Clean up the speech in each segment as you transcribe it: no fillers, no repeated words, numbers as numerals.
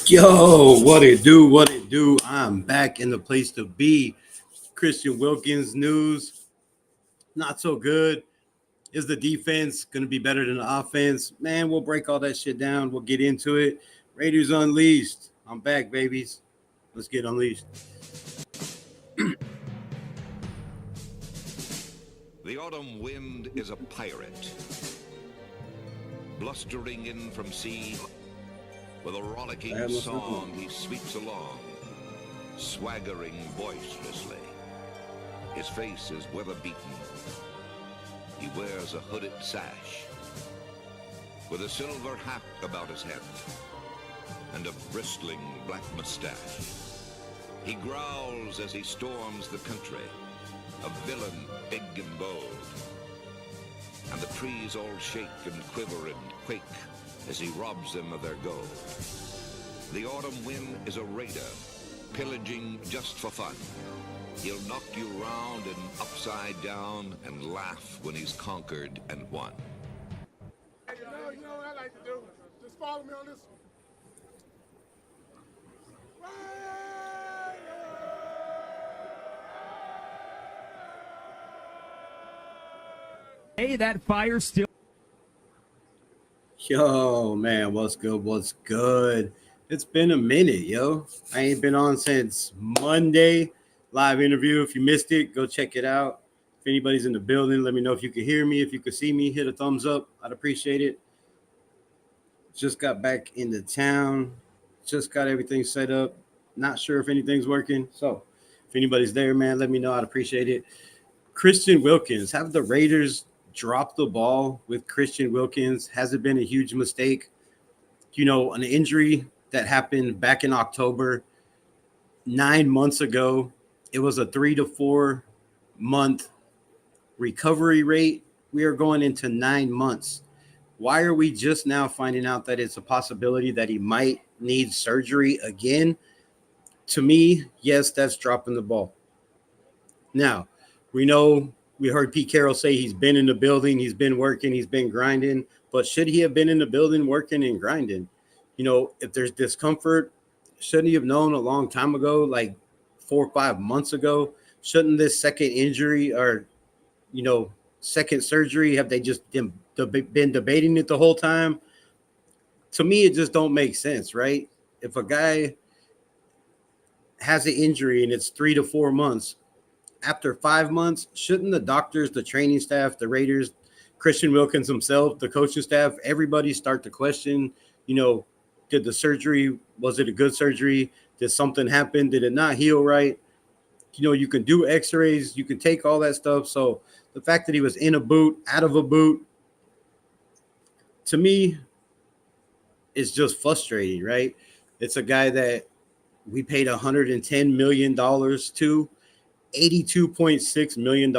Yo, what it do? What it do? I'm back in the place to be. Christian Wilkins news. Not so good. Is the defense going to be better than the offense? Man, we'll break all that shit down. We'll get into it. Raiders Unleashed. I'm back, babies. Let's get unleashed. The autumn wind is a pirate, blustering in from sea. With a rollicking song, he sweeps along, swaggering boisterously. His face is weather-beaten. He wears a hooded sash, with a silver hat about his head, and a bristling black mustache. He growls as he storms the country, a villain big and bold. And the trees all shake and quiver and quake as he robs them of their gold. The autumn wind is a raider, pillaging just for fun. He'll knock you round and upside down and laugh when he's conquered and won. You know what I like to do? Just follow me on this one. Hey, that fire still. Yo, man, what's good? What's good? It's been a minute, yo. I ain't been on since Monday. Live interview. If you missed it, go check it out. If anybody's in the building, let me know if you can hear me. If you can see me, hit a thumbs up. I'd appreciate it. Just got back into town. Just got everything set up. Not sure if anything's working. So if anybody's there, man, let me know. I'd appreciate it. Christian Wilkins. Have the Raiders dropped the ball with Christian Wilkins? Has it been a huge mistake? You know, an injury that happened back in October, 9 months ago. It was a 3 to 4 month recovery rate. We are going into 9 months. Why are we just now finding out that it's a possibility that he might need surgery again? To me, yes, that's dropping the ball. Now, we heard Pete Carroll say he's been in the building, he's been working, he's been grinding, but should he have been in the building working and grinding? You know, if there's discomfort, shouldn't he have known a long time ago, like 4 or 5 months ago? Shouldn't this second injury or, second surgery, have they just been debating it the whole time? To me, it just don't make sense, right? If a guy has an injury and it's 3 to 4 months, after 5 months, shouldn't the doctors, the training staff, the Raiders, Christian Wilkins himself, the coaching staff, everybody start to question, did the surgery, was it a good surgery? Did something happen? Did it not heal right? You can do x-rays, you can take all that stuff. So the fact that he was in a boot, out of a boot, to me, is just frustrating, right? It's a guy that we paid $110 million to. $82.6 million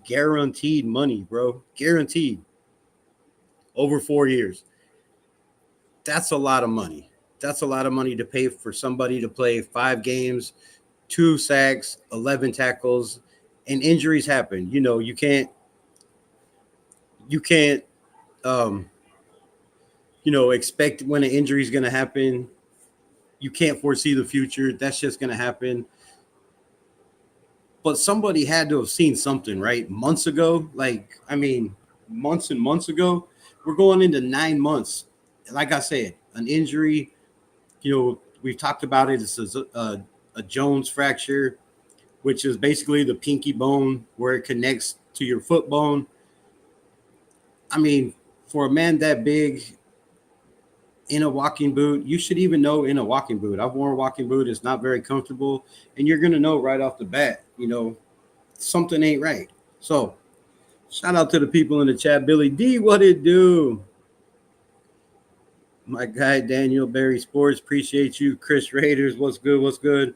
guaranteed money, bro. Guaranteed. Over 4 years. That's a lot of money. That's a lot of money to pay for somebody to play 5 games, 2 sacks, 11 tackles, and injuries happen. You can't expect when an injury is going to happen. You can't foresee the future. That's just going to happen. But somebody had to have seen something, right? Months ago, months and months ago. We're going into 9 months. Like I said, an injury, we've talked about it. It's a Jones fracture, which is basically the pinky bone where it connects to your foot bone. For a man that big in a walking boot, you should even know in a walking boot. I've worn a walking boot. It's not very comfortable. And you're going to know right off the bat, something ain't right. So shout out to the people in the chat. Billy D, what it do? My guy, Daniel Berry Sports, appreciate you. Chris Raiders, what's good? What's good?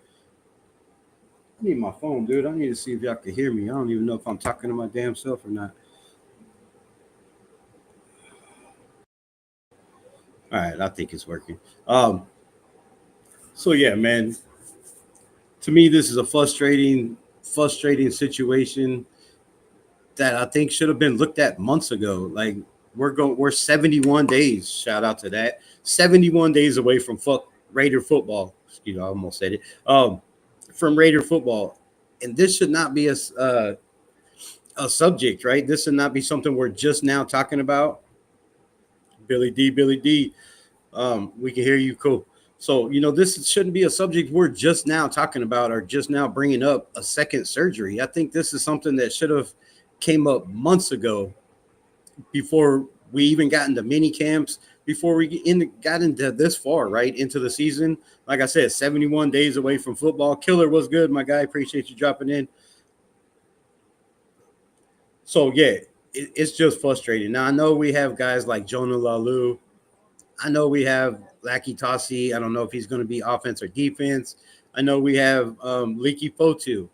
I need my phone, dude. I need to see if y'all can hear me. I don't even know if I'm talking to my damn self or not. All right, I think it's working. So yeah, man. To me, this is a frustrating situation that I think should have been looked at months ago. Like we're 71 days. Shout out to that. 71 days away from Raider football. Excuse me, I almost said it. From Raider football, and this should not be a subject, right? This should not be something we're just now talking about. Billy D, we can hear you. Cool. So, this shouldn't be a subject we're just now talking about or just now bringing up a second surgery. I think this is something that should have came up months ago before we even got into mini camps, before we got into this far, right, into the season. Like I said, 71 days away from football. Killer was good, my guy. Appreciate you dropping in. So, yeah, it's just frustrating. Now, I know we have guys like Jonah Lalu. I know we have Lackey Tossi. I don't know if he's going to be offense or defense. I know we have Leaky Fotu.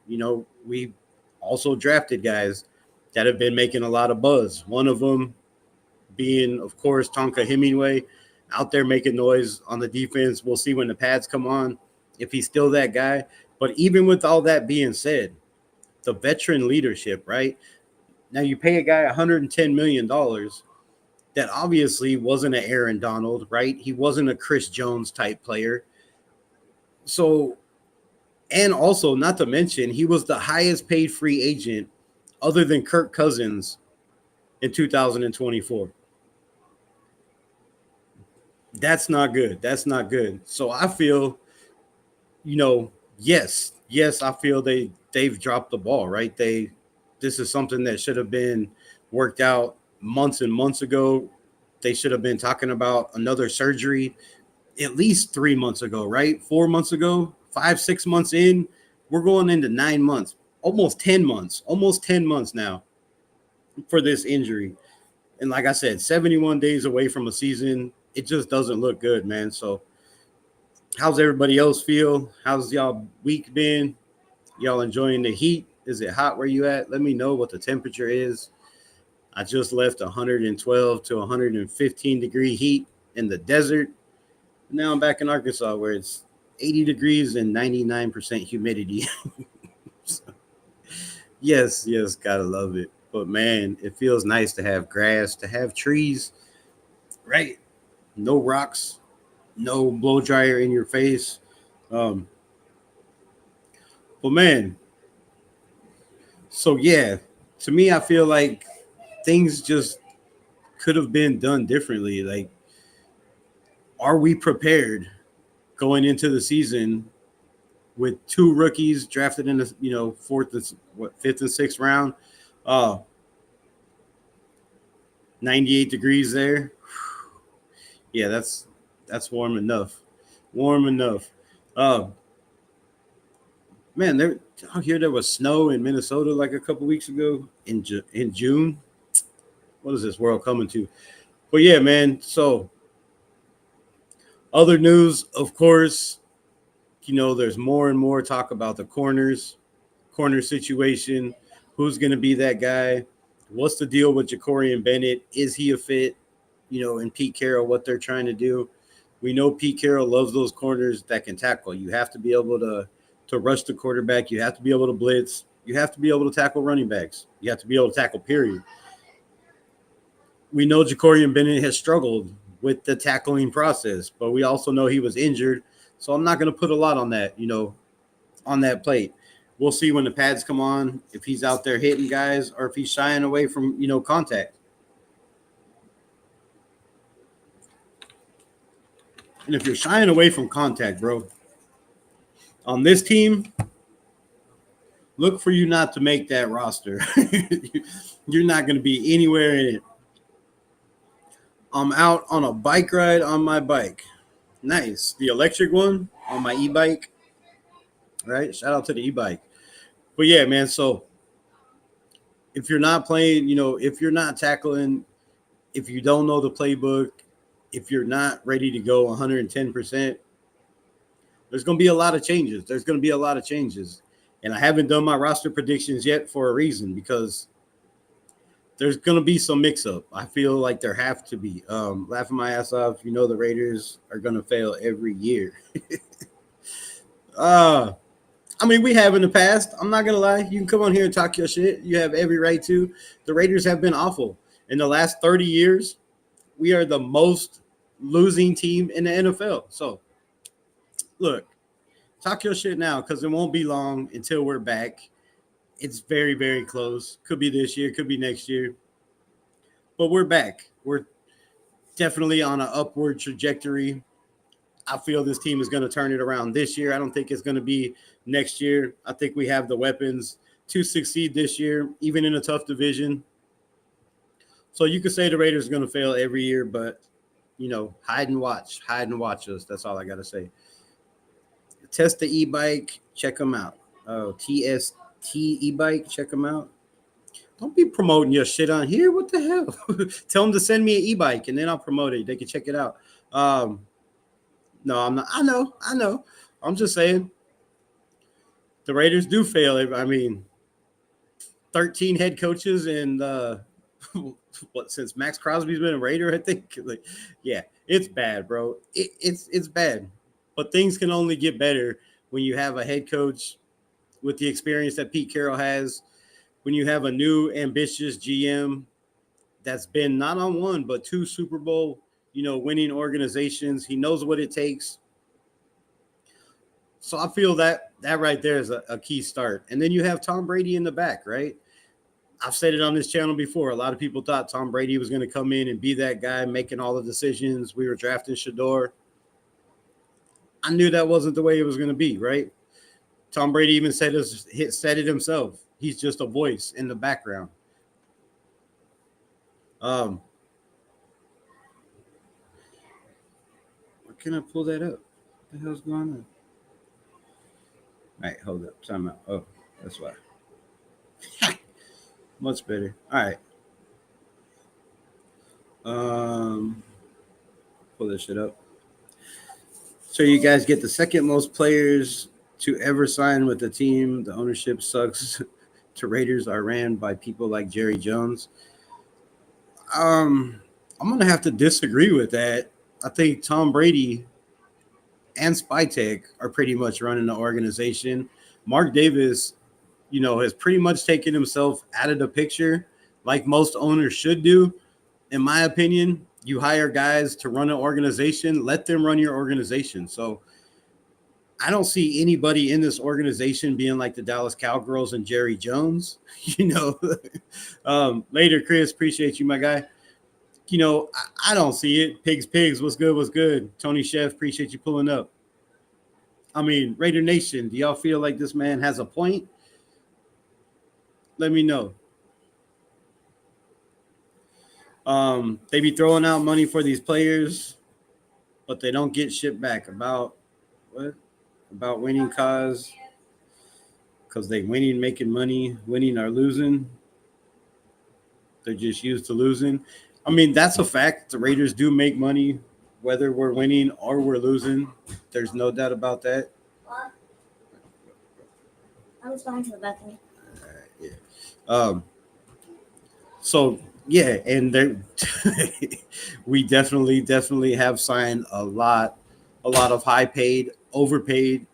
We also drafted guys that have been making a lot of buzz. One of them being, of course, Tonka Hemingway, out there making noise on the defense. We'll see when the pads come on if he's still that guy. But even with all that being said, the veteran leadership, right? Now you pay a guy $110 million that obviously wasn't an Aaron Donald, right? He wasn't a Chris Jones type player. So, and also, not to mention, he was the highest paid free agent other than Kirk Cousins in 2024. That's not good. That's not good. So I feel, yes, I feel they've dropped the ball, right? This is something that should have been worked out months and months ago. They should have been talking about another surgery at least 3 months ago, right? 4 months ago, 5-6 months in. We're going into 9 months, almost 10 months now for this injury. And like I said, 71 days away from a season, it just doesn't look good, man. So how's everybody else feel? How's y'all week been? Y'all enjoying the heat? Is it hot where you at? Let me know what the temperature is. I just left 112 to 115 degree heat in the desert. Now I'm back in Arkansas where it's 80 degrees and 99% humidity. So, yes, gotta love it. But man, it feels nice to have grass, to have trees, right? No rocks, no blow dryer in your face. But man, so yeah, to me, I feel like things just could have been done differently. Like, are we prepared going into the season with two rookies drafted in the fifth and sixth round? 98 degrees there. Yeah, that's warm enough. Man, out here there was snow in Minnesota like a couple weeks ago in June. What is this world coming to? But yeah, man. So other news, of course, there's more and more talk about the corner situation. Who's going to be that guy? What's the deal with Ja'Cory Bennett? Is he a fit? And Pete Carroll, what they're trying to do. We know Pete Carroll loves those corners that can tackle. You have to be able to rush the quarterback. You have to be able to blitz. You have to be able to tackle running backs. You have to be able to tackle, period. We know Ja'Cory Bennett has struggled with the tackling process, but we also know he was injured. So I'm not going to put a lot on that, on that plate. We'll see when the pads come on, if he's out there hitting guys or if he's shying away from, contact. And if you're shying away from contact, bro, on this team, look for you not to make that roster. You're not going to be anywhere in it. I'm out on a bike ride on my bike. Nice. The electric one on my e-bike. Right? Shout out to the e-bike. But yeah, man, so if you're not playing, if you're not tackling, if you don't know the playbook, if you're not ready to go 110%, there's going to be a lot of changes. And I haven't done my roster predictions yet for a reason, because there's going to be some mix-up. I feel like there have to be. Laughing my ass off, the Raiders are going to fail every year. We have in the past. I'm not going to lie. You can come on here and talk your shit. You have every right to. The Raiders have been awful. In the last 30 years, we are the most losing team in the NFL. So look, talk your shit now because it won't be long until we're back. It's very, very close. Could be this year, could be next year. But we're back. We're definitely on an upward trajectory. I feel this team is going to turn it around this year. I don't think it's going to be next year. I think we have the weapons to succeed this year, even in a tough division. So you could say the Raiders are going to fail every year, but, you know, hide and watch us. That's all I got to say. Test the e-bike. Check them out. Oh, TST e-bike. Check them out. Don't be promoting your shit on here. What the hell? Tell them to send me an e-bike, and then I'll promote it. They can check it out. No, I'm not. I know. I'm just saying the Raiders do fail. I mean, 13 head coaches and what since Max Crosby's been a Raider, I think. Like, yeah, it's bad, bro. It's bad. But things can only get better when you have a head coach with the experience that Pete Carroll has, when you have a new ambitious GM that's been not on one but 2 Super Bowl, winning organizations. He knows what it takes. So I feel that right there is a key start. And then you have Tom Brady in the back, right? I've said it on this channel before. A lot of people thought Tom Brady was going to come in and be that guy making all the decisions. We were drafting Shador. I knew that wasn't the way it was going to be, right? Tom Brady even said it himself. He's just a voice in the background. Why can't I pull that up? What the hell's going on? All right, hold up. Time out. Oh, that's why. Much better. All right. Pull this shit up. So you guys get the second most players to ever sign with the team. The ownership sucks. To Raiders are ran by people like Jerry Jones. I'm gonna have to disagree with that. I think Tom Brady and Spytek are pretty much running the organization. Mark Davis, has pretty much taken himself out of the picture, like most owners should do. In my opinion, you hire guys to run an organization, let them run your organization. So I don't see anybody in this organization being like the Dallas Cowgirls and Jerry Jones. Later, Chris, appreciate you, my guy. I don't see it. Pigs, what's good? Tony Chef, appreciate you pulling up. I mean, Raider Nation, do y'all feel like this man has a point? Let me know. They be throwing out money for these players, but they don't get shit back. About what? About winning cause? Because they winning, making money, winning or losing. They're just used to losing. I mean, that's a fact. The Raiders do make money, whether we're winning or we're losing. There's no doubt about that. What? I was going to the bathroom. All right, yeah. So yeah, and we definitely have signed a lot of high paid, overpaid,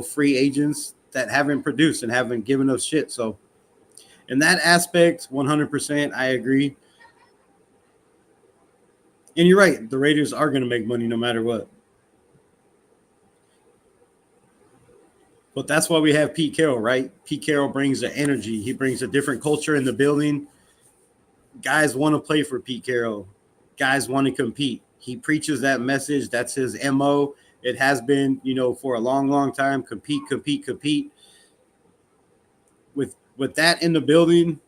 free agents that haven't produced and haven't given us shit. So in that aspect, 100%, I agree. And you're right. The Raiders are going to make money no matter what. But that's why we have Pete Carroll, right? Pete Carroll brings the energy. He brings a different culture in the building. Guys want to play for Pete Carroll. Guys want to compete. He preaches that message. That's his MO. It has been, for a long, long time. Compete. With that in the building,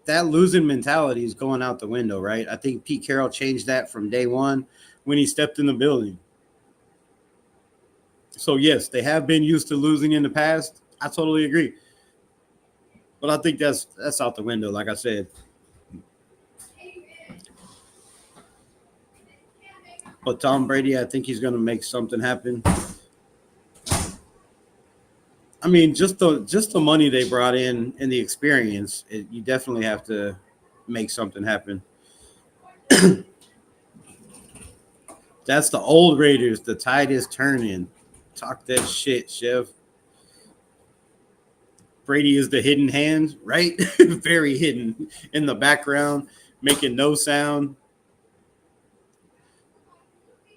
that losing mentality is going out the window, right? I think Pete Carroll changed that from day one when he stepped in the building. So, yes, they have been used to losing in the past. I totally agree. But I think that's out the window, like I said. But Tom Brady, I think he's going to make something happen. I mean, just the money they brought in and the experience, you definitely have to make something happen. That's the old Raiders. The tide is turning. Talk that shit, Chef. Brady is the hidden hand, right? Very hidden in the background, making no sound.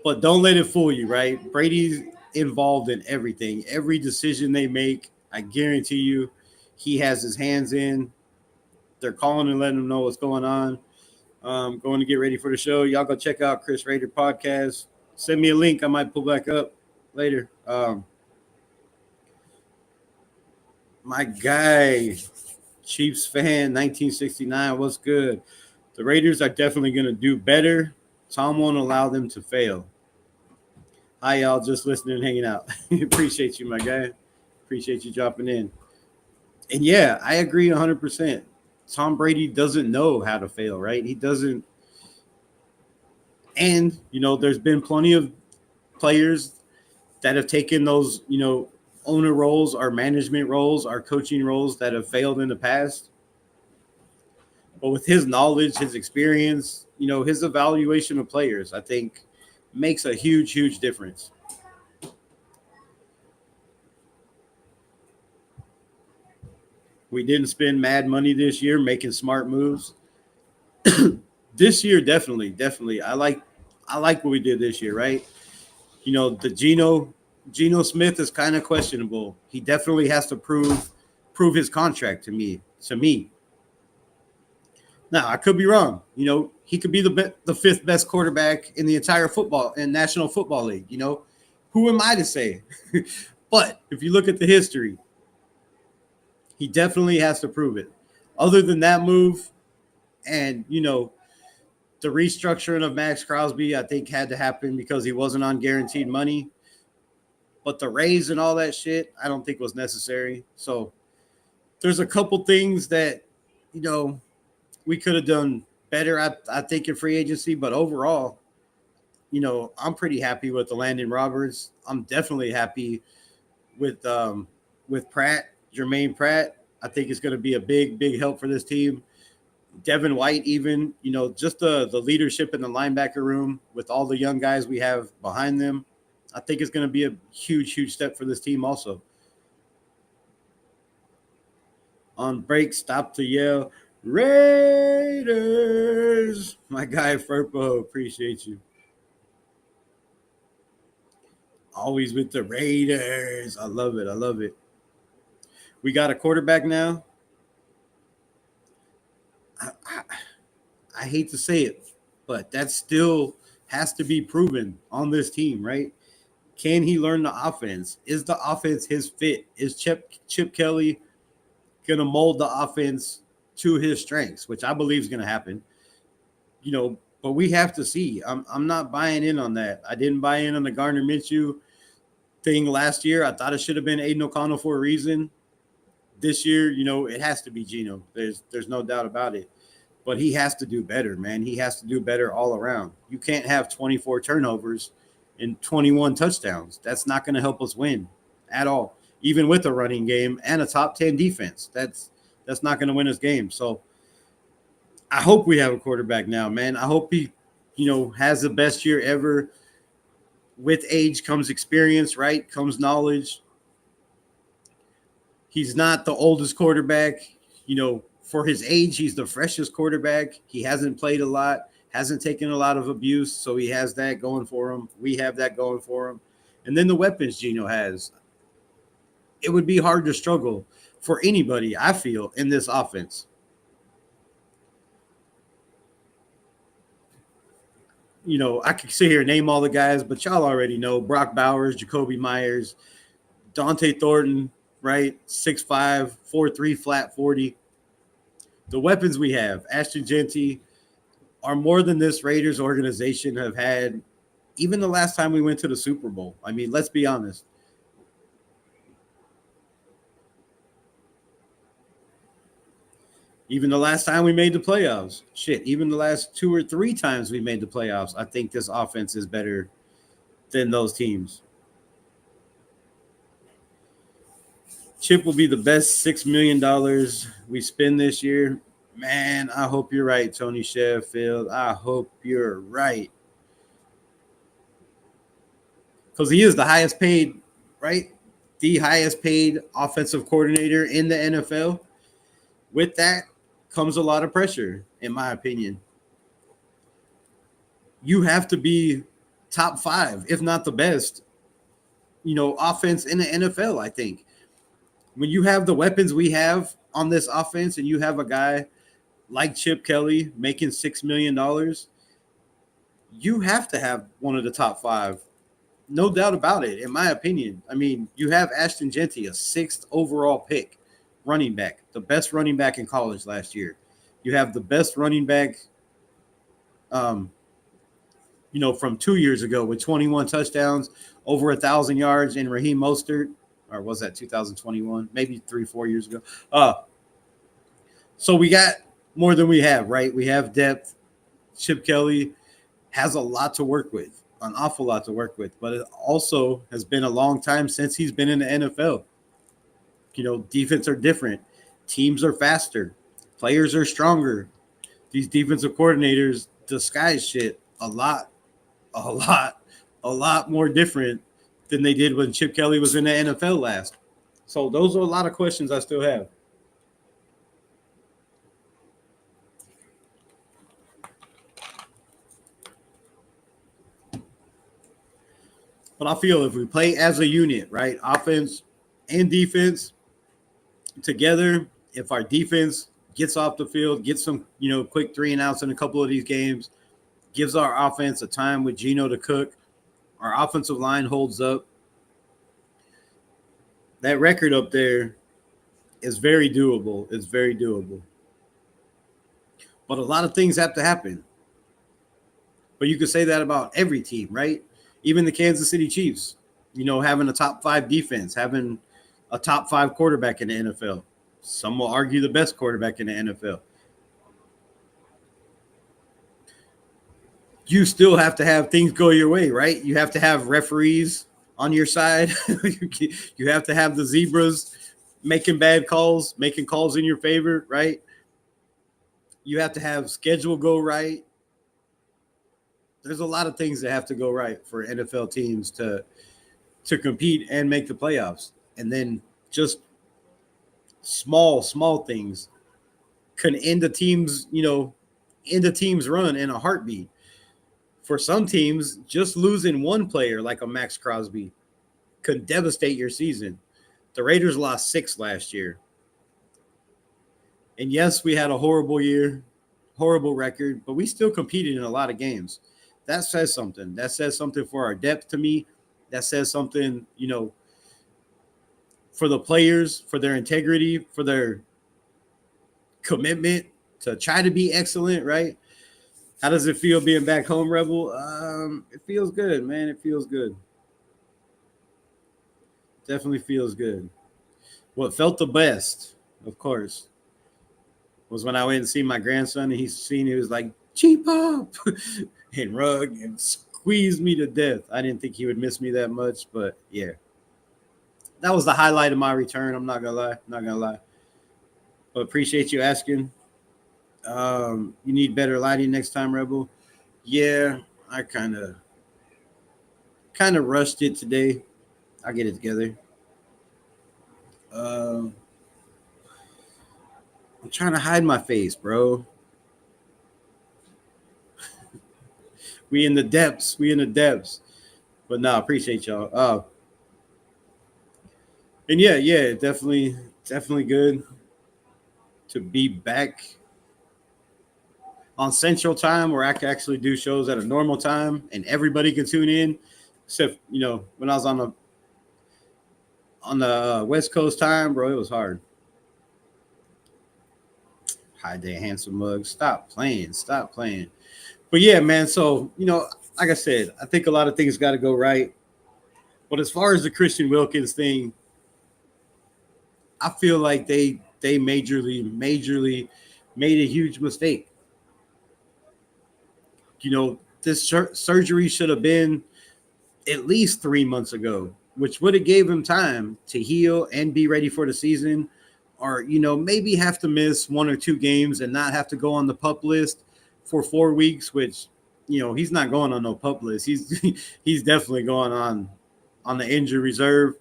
But don't let it fool you, right? Brady's involved in everything. Every decision they make, I guarantee you, he has his hands in. They're calling and letting him know what's going on. Going to get ready for the show. Y'all go check out Chris Raider podcast. Send me a link. I might pull back up later. My guy, Chiefs fan, 1969. What's good? The Raiders are definitely going to do better. Tom won't allow them to fail. Hi, y'all. Just listening and hanging out. Appreciate you, my guy. Appreciate you dropping in. And yeah, I agree 100%. Tom Brady doesn't know how to fail, right? He doesn't. And, there's been plenty of players that have taken those, owner roles, our management roles, our coaching roles that have failed in the past. But with his knowledge, his experience, his evaluation of players, I think makes a huge, huge difference. We didn't spend mad money this year making smart moves. This year, definitely. I like what we did this year, right? The Geno Smith is kind of questionable. He definitely has to prove his contract to me. Now, I could be wrong. He could be the fifth best quarterback in the entire National Football League. Who am I to say? But if you look at the history, he definitely has to prove it. Other than that move and, the restructuring of Max Crosby, I think had to happen because he wasn't on guaranteed money. But the raise and all that shit, I don't think was necessary. So there's a couple things that, we could have done better, I think, in free agency. But overall, I'm pretty happy with the Landon Roberts. I'm definitely happy with Pratt, Jermaine Pratt. I think it's going to be a big, big help for this team. Devin White, even, just the leadership in the linebacker room with all the young guys we have behind them, I think it's going to be a huge, huge step for this team also. On break, stop to yell, Raiders! My guy, Furpo, appreciate you. Always with the Raiders. I love it. We got a quarterback now. I hate to say it, but that still has to be proven on this team, right? Can he learn the offense? Is the offense his fit? Is Chip Kelly going to mold the offense to his strengths, which I believe is going to happen? But we have to see. I'm not buying in on that. I didn't buy in on the Gardner Minshew thing last year. I thought it should have been Aiden O'Connell for a reason. This year, it has to be Geno. There's no doubt about it. But he has to do better, man. He has to do better all around. You can't have 24 turnovers and 21 touchdowns. That's not going to help us win at all, even with a running game and a top 10 defense. That's not going to win us games. So I hope we have a quarterback now, man. I hope he, has the best year ever. With age comes experience, right? Comes knowledge. He's not the oldest quarterback. For his age, he's the freshest quarterback. He hasn't played a lot, hasn't taken a lot of abuse, so he has that going for him. We have that going for him. And then the weapons Geno has. It would be hard to struggle for anybody, I feel, in this offense. I could sit here and name all the guys, but y'all already know Brock Bowers, Jacoby Myers, Dante Thornton, right? 6'5", 4'3", flat 40. The weapons we have, Ashton Genty, are more than this Raiders organization have had even the last time we went to the Super Bowl. I mean, let's be honest. Even the last time we made the playoffs. Even the last 2 or 3 times we made the playoffs, I think this offense is better than those teams. Chip will be the best $6 million we spend this year. Man, I hope you're right, Tony Sheffield. I hope you're right. Because he is the highest paid, right? The highest paid offensive coordinator in the NFL. With that comes a lot of pressure, in my opinion. You have to be top 5, if not the best, offense in the NFL. I think when you have the weapons we have on this offense and you have a guy like Chip Kelly making $6 million, you have to have one of the top 5. No doubt about it, in my opinion. I mean, you have Ashton Genty, a 6th overall pick, running back, the best running back in college last year. You have the best running back, from 2 years ago with 21 touchdowns, over 1,000 yards in Raheem Mostert, or was that 2021? Maybe 3-4 years ago. So we got more than we have, right? We have depth. Chip Kelly has a lot to work with, an awful lot to work with, but it also has been a long time since he's been in the NFL. Defense are different. Teams are faster. Players are stronger. These defensive coordinators disguise shit a lot more different than they did when Chip Kelly was in the NFL last. So those are a lot of questions I still have. But I feel if we play as a unit, right, offense and defense together, if our defense gets off the field, gets some, quick 3 and outs in a couple of these games, gives our offense a time with Geno to cook, our offensive line holds up, that record up there is very doable. It's very doable. But a lot of things have to happen. But you could say that about every team, right? Even the Kansas City Chiefs, having a top 5 defense, having a top 5 quarterback in the NFL. Some will argue the best quarterback in the NFL. You still have to have things go your way, right? You have to have referees on your side. You have to have the zebras making bad calls, making calls in your favor, right? You have to have schedule go right. There's a lot of things that have to go right for NFL teams to compete and make the playoffs. And then just small things can end the team's run in a heartbeat. For some teams, just losing one player like a Max Crosby could devastate your season. The Raiders lost 6 last year. And yes, we had a horrible year, horrible record, but we still competed in a lot of games. That says something. That says something for our depth to me. That says something, for the players, for their integrity, for their commitment to try to be excellent, right? How does it feel being back home, Rebel? It feels good, man. It feels good. Definitely feels good. What felt the best, of course, was when I went and see my grandson, and he was like, cheap up, and rug and squeezed me to death. I didn't think he would miss me that much, but yeah. That was the highlight of my return. I'm not gonna lie. But appreciate you asking. You need better lighting next time, Rebel? Yeah, I kind of rushed it today. I'll get it together. I'm trying to hide my face, bro. We in the depths. But no, appreciate y'all. And yeah, definitely good to be back on Central Time where I can actually do shows at a normal time and everybody can tune in. Except, when I was on the West Coast time, bro, it was hard. Hi there, handsome mug. Stop playing. But yeah, man, so, like I said, I think a lot of things got to go right. But as far as the Christian Wilkins thing, I feel like they majorly made a huge mistake. This surgery should have been at least 3 months ago, which would have gave him time to heal and be ready for the season, or, maybe have to miss 1 or 2 games and not have to go on the PUP list for 4 weeks, which, he's not going on no PUP list. He's definitely going on the injury reserve,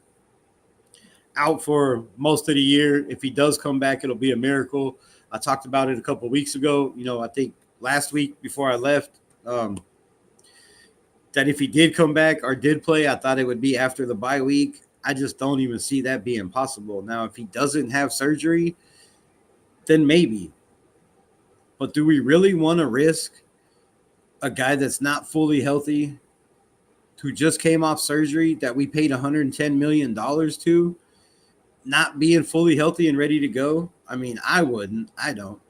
out for most of the year. If he does come back, it'll be a miracle. I talked about it a couple of weeks ago. I think last week before I left, that if he did come back or did play, I thought it would be after the bye week. I just don't even see that being possible. Now, if he doesn't have surgery, then maybe. But do we really want to risk a guy that's not fully healthy, who just came off surgery that we paid $110 million to, not being fully healthy and ready to go? I mean, I wouldn't. I don't.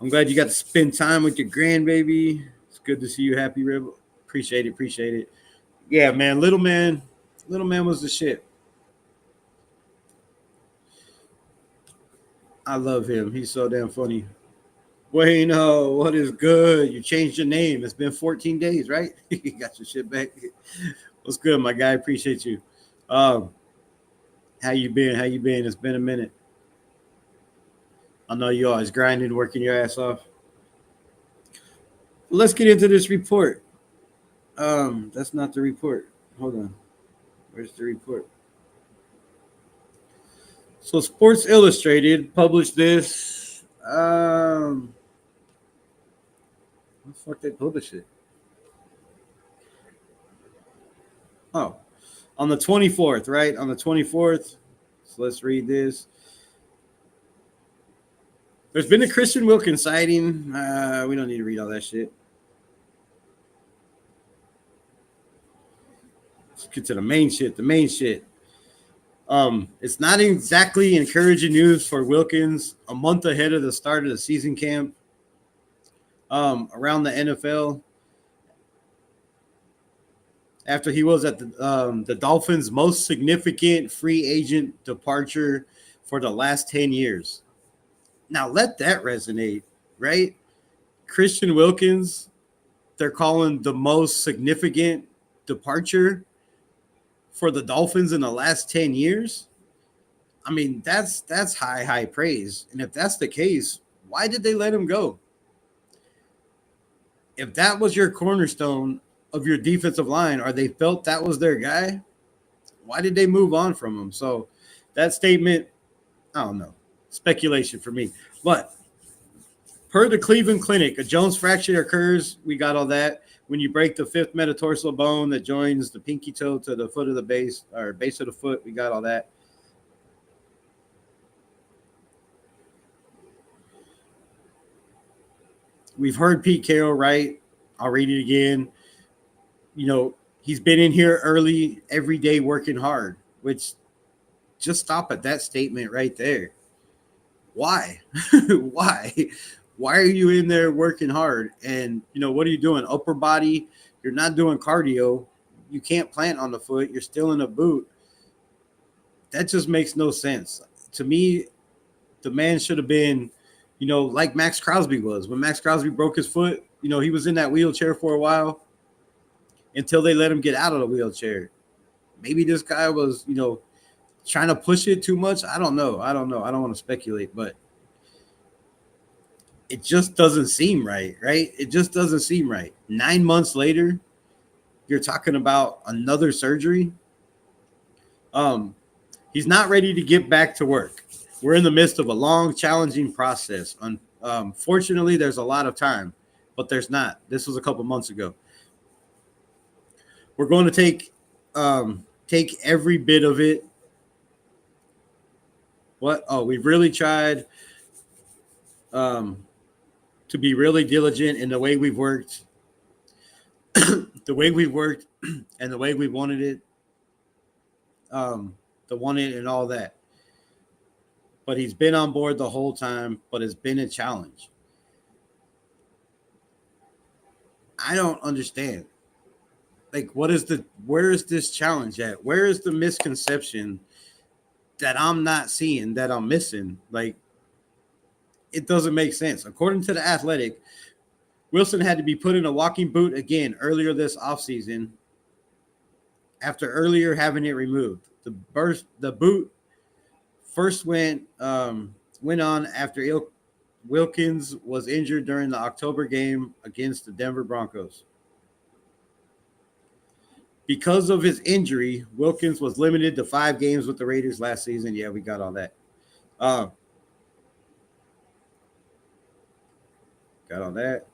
I'm glad you got to spend time with your grandbaby. It's good to see you happy, Rebel. Appreciate it. Appreciate it. Yeah, man. Little man was the shit. I love him. He's so damn funny. Bueno, what is good? You changed your name. It's been 14 days, right? You got your shit back. What's good, my guy? Appreciate you. How you been? How you been? It's been a minute. I know you always grinding, working your ass off. Let's get into this report. That's not the report. Hold on. Where's the report? So Sports Illustrated published this. How the fuck they publish it? Oh, on the 24th, right? On the 24th. So let's read this. There's been a Christian Wilkins sighting. We don't need to read all that shit. Let's get to the main shit. The main shit. It's not exactly encouraging news for Wilkins a month ahead of the start of the season camp around the NFL. After he was at the Dolphins' most significant free agent departure for the last 10 years. Now, let that resonate, right? Christian Wilkins, they're calling the most significant departure for the Dolphins in the last 10 years. I mean, that's high praise. And if that's the case, why did they let him go? If that was your cornerstone of your defensive line, or they felt that was their guy, why did they move on from him? So that statement, I don't know, speculation for me. But per the Cleveland Clinic, a Jones fracture occurs. We got all that. When you break the fifth metatarsal bone that joins the pinky toe to the foot of the base, or base of the foot, we got all that. We've heard Pete Carroll, right? I'll read it again. You know, he's been in here early, every day working hard, which just stop at that statement right there. Why? Why? Why are you in there working hard? And, you know, what are you doing? Upper body. You're not doing cardio. You can't plant on the foot. You're still in a boot. That just makes no sense. To me, the man should have been, you know, like Max Crosby was. When Max Crosby broke his foot, you know, he was in that wheelchair for a while until they let him get out of the wheelchair. Maybe this guy was, you know, trying to push it too much. I don't know. I don't want to speculate, but it just doesn't seem right? It just doesn't seem right. 9 months later, you're talking about another surgery. He's not ready to get back to work. We're in the midst of a long, challenging process. Fortunately, there's a lot of time, but there's not. This was a couple months ago. We're going to take every bit of it. What? Oh, we've really tried to be really diligent in the way we've worked, and the way we wanted it, the wanted and all that. But he's been on board the whole time, but it's been a challenge. I don't understand. Like, where is this challenge at? Where is the misconception that I'm not seeing, that I'm missing? Like, it doesn't make sense. According to The Athletic, Wilson had to be put in a walking boot again earlier this offseason after earlier having it removed. The boot first went on after Wilkins was injured during the October game against the Denver Broncos. Because of his injury, Wilkins was limited to 5 games with the Raiders last season. Yeah, we got all that. Got all that.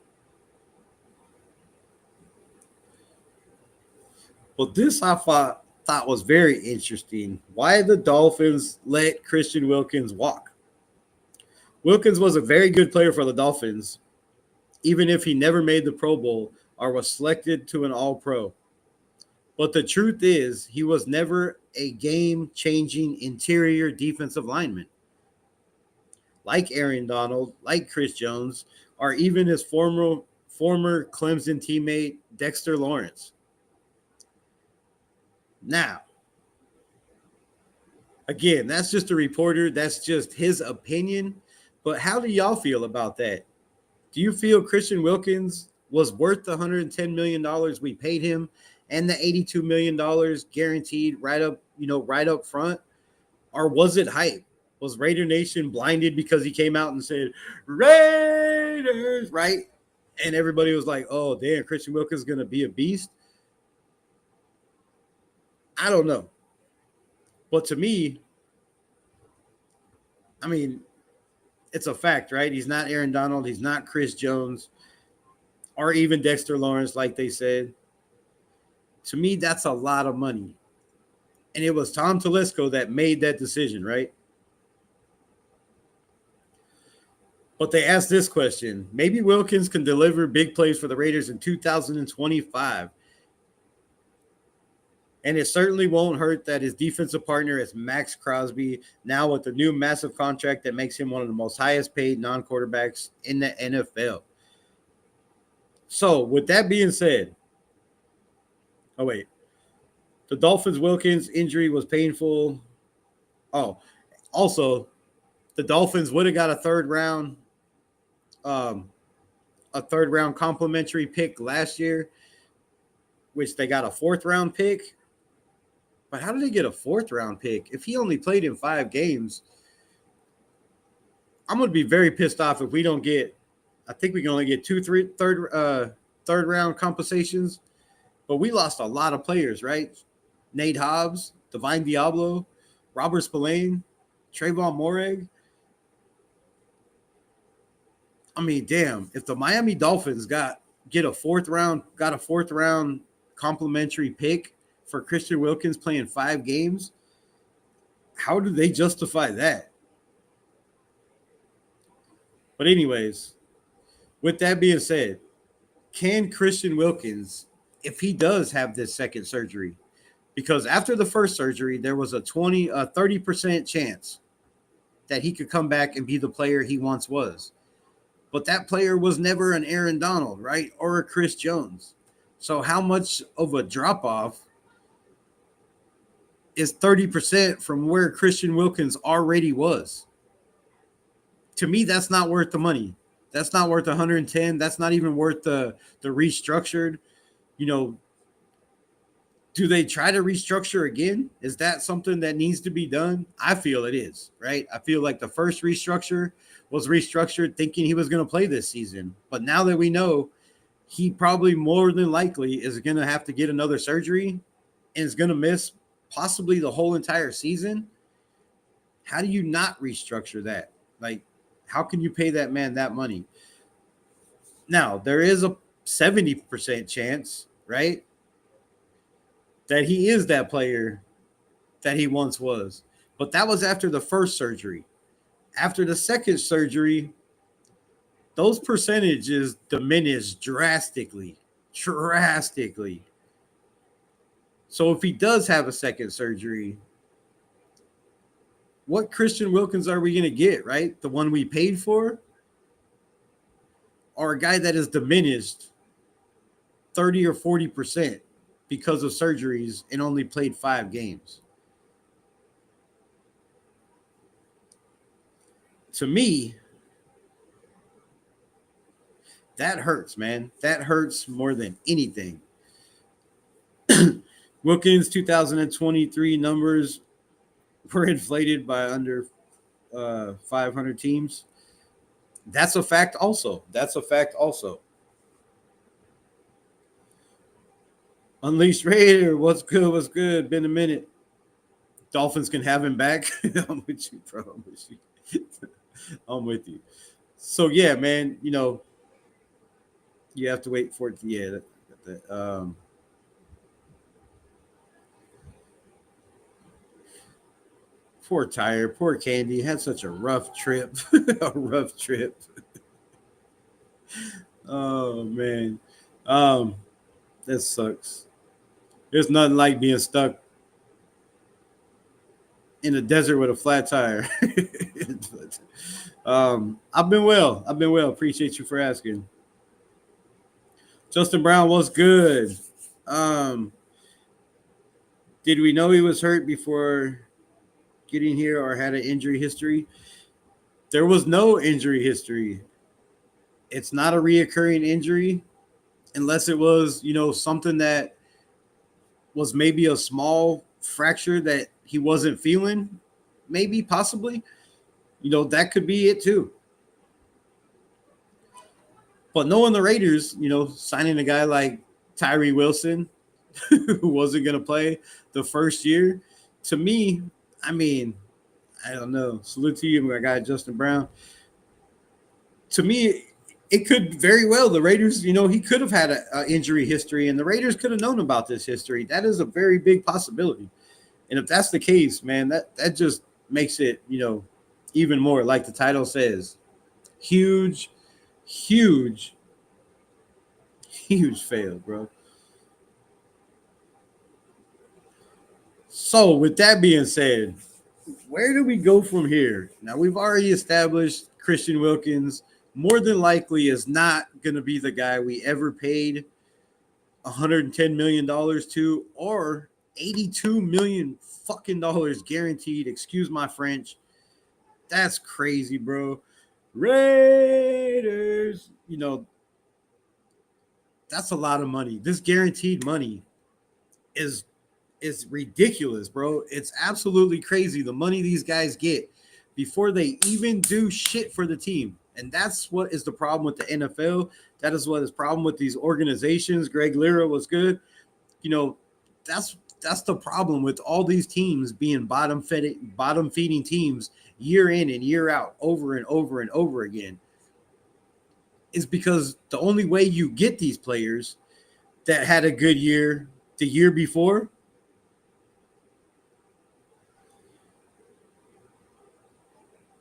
But this I thought was very interesting. Why the Dolphins let Christian Wilkins walk? Wilkins was a very good player for the Dolphins, even if he never made the Pro Bowl or was selected to an All-Pro. But the truth is, he was never a game-changing interior defensive lineman. Like Aaron Donald, like Chris Jones, or even his former Clemson teammate Dexter Lawrence. Now, again, that's just a reporter. That's just his opinion. But how do y'all feel about that? Do you feel Christian Wilkins was worth the $110 million we paid him and the $82 million guaranteed right up front? Or was it hype? Was Raider Nation blinded because he came out and said, Raiders, right? And everybody was like, oh, damn, Christian Wilkins is going to be a beast? I don't know. But to me, I mean, it's a fact, right? He's not Aaron Donald. He's not Chris Jones or even Dexter Lawrence, like they said. To me, that's a lot of money. And it was Tom Telesco that made that decision, right? But they asked this question. Maybe Wilkins can deliver big plays for the Raiders in 2025. And it certainly won't hurt that his defensive partner is Max Crosby, now with the new massive contract that makes him one of the most highest paid non-quarterbacks in the NFL. So, with that being said, the Dolphins' Wilkins injury was painful. Oh, also, the Dolphins would have got a third round complimentary pick last year, which they got a fourth round pick. But how did they get a fourth round pick? If he only played in 5 games, I'm going to be very pissed off if we don't get, I think we can only get third round compensations. But we lost a lot of players, right? Nate Hobbs, Divine Diablo, Robert Spillane, Trayvon Moreg. I mean, damn, if the Miami Dolphins got a fourth round complimentary pick for Christian Wilkins playing 5 games, how do they justify that? But anyways, with that being said, can Christian Wilkins, if he does have this second surgery, because after the first surgery, there was a 30% chance that he could come back and be the player he once was. But that player was never an Aaron Donald, right? Or a Chris Jones. So how much of a drop-off is 30% from where Christian Wilkins already was? To me, that's not worth the money. That's not worth 110. That's not even worth the restructured. Do they try to restructure again? Is that something that needs to be done? I feel it is, right? I feel like the first restructure was restructured thinking he was going to play this season. But now that we know he probably more than likely is going to have to get another surgery and is going to miss possibly the whole entire season, how do you not restructure that? Like, how can you pay that man that money? Now, there is a 70% chance, right, that he is that player that he once was. But that was after the first surgery. After the second surgery, those percentages diminished drastically. So if he does have a second surgery, what Christian Wilkins are we going to get, right? The one we paid for? Or a guy that is diminished 30 or 40% because of surgeries and only played 5 games? To me, that hurts, man. That hurts more than anything. Wilkins' 2023 numbers were inflated by under 500 teams. That's a fact also. Unleashed Raider, what's good? Been a minute. Dolphins can have him back. I'm with you, bro. I'm with you. So, yeah, man, you have to wait for it. Poor Tyre, poor Candy had such a rough trip. A rough trip. Oh man. That sucks. There's nothing like being stuck in the desert with a flat tire. But, I've been well. Appreciate you for asking. Justin Brown was good. Did we know he was hurt before getting here or had an injury history? There was no injury history. It's not a reoccurring injury unless it was, something that was maybe a small fracture that he wasn't feeling, maybe, possibly. That could be it too. But knowing the Raiders, signing a guy like Tyree Wilson, who wasn't going to play the first year, to me, I don't know. Salute to you, my guy, Justin Brown. To me, it could very well, the Raiders, he could have had an injury history, and the Raiders could have known about this history. That is a very big possibility. And if that's the case, man, that just makes it, even more, like the title says, huge fail, bro. So with that being said, where do we go from here? Now, we've already established Christian Wilkins more than likely is not going to be the guy we ever paid $110 million to, or $82 million fucking dollars guaranteed. Excuse my French. That's crazy, bro. Raiders, that's a lot of money. This guaranteed money is ridiculous, bro. It's absolutely crazy the money these guys get before they even do shit for the team. And that's what is the problem with the NFL. That is what is the problem with these organizations. Greg Lira was good. That's the problem with all these teams being bottom feeding teams year in and year out, over and over and over again, is because the only way you get these players that had a good year the year before